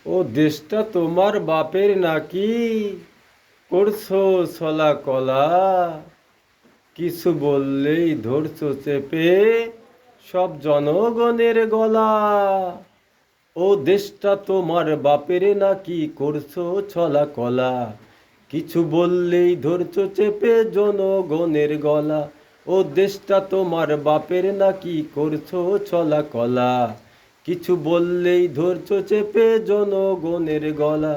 ও দেশটা তোমার বাপের নাকি, করছো ছলা কলা, কিছু বললেই ধরছো চেপে সব জনগণের গলা। ও দেশটা তোমার বাপের নাকি, করছো ছলা কলা, কিছু বললেই ধরছো চেপে জনগণের গলা। ও দেশটা তোমার বাপের নাকি, করছো ছলা কলা, কিছু বললেই ধরছো চেপে জনগণের গলা।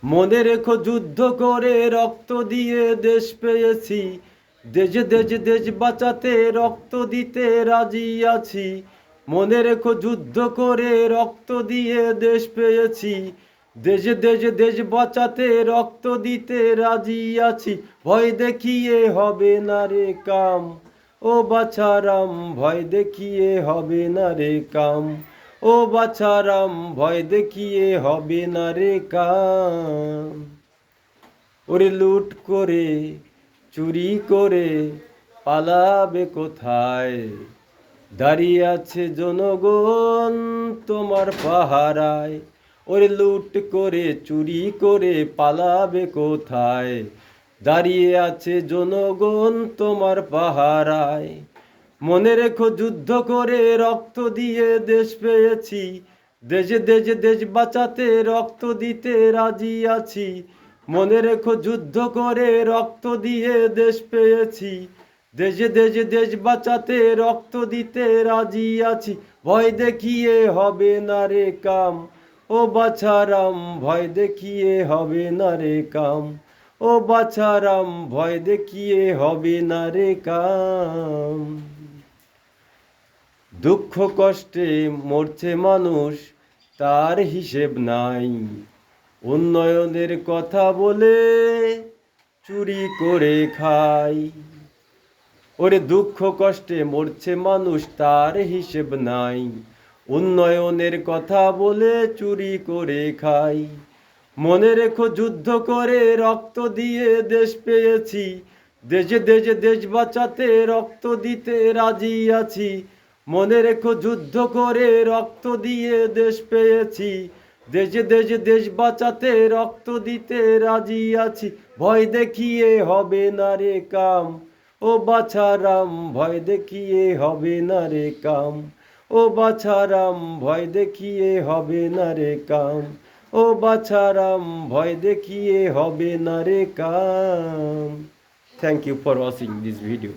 মনে রেখো যুদ্ধ করে রক্ত দিয়ে দেশ পেয়েছি, দেশ দেশ দেশ বাঁচাতে রক্ত দিতে রাজি আছি। মনে রেখো যুদ্ধ করে রক্ত দিয়ে দেশ পেয়েছি, দেশ দেশ দেশ বাঁচাতে রক্ত দিতে রাজি আছি। ভয় দেখিয়ে হবে না রে কাম, ও বাছারাম ভয় দেখিয়ে হবে না রে কাম। ও বাছারাম ভয় দেখিয়ে হবে না রে কাম। ওরে লুট করে চুরি করে পালাবে কোথায়, দাঁড়িয়ে আছে জনগণ তোমার পাহারায়। ওরে লুট করে চুরি করে পালাবে কোথায়, দাঁড়িয়ে আছে জনগণ তোমার পাহারায়। মনে রেখো যুদ্ধ করে রক্ত দিয়ে দেশ পেয়েছি, দেশে দেশে দেশ বাঁচাতে রক্ত দিতে রাজি আছি। মনে রেখো যুদ্ধ করে রক্ত দিয়ে দেশ পেয়েছি, দেশে দেশে দেশ বাঁচাতে রক্ত দিতে রাজি আছি। ভয় দেখিয়ে হবে না রে কাম, ও বাছারাম ভয় দেখিয়ে হবে না রে কাম। ও বাছারাম ভয় দেখিয়ে হবে না রে কাম। দুঃখ কষ্টে মরছে মানুষ, তার হিসেব নাই, উন্নয়নের কথা বলে চুরি করে খাই। ওরে দুঃখ কষ্টে মরছে মানুষ, তার হিসেব নাই, উন্নয়নের কথা বলে চুরি করে খাই। মনে রেখো যুদ্ধ করে রক্ত দিয়ে দেশ পেয়েছি, দেশে দেশে দেশ বাঁচাতে রক্ত দিতে রাজি আছি। মনে রেখো যুদ্ধ করে রক্ত দিয়ে দেশ পেয়েছি, দেশে দেশে দেশ বাঁচাতে রক্ত দিতে রাজি আছি। ভয় দেখিয়ে হবে না রে কাম, ও বাছারাম ভয় দেখিয়ে হবে না রে কাম। ও বাছারাম ভয় দেখিয়ে হবে না রে কাম। ও বাছারাম ভয় দেখিয়ে হবে না রে কাম। Thank you for watching this video.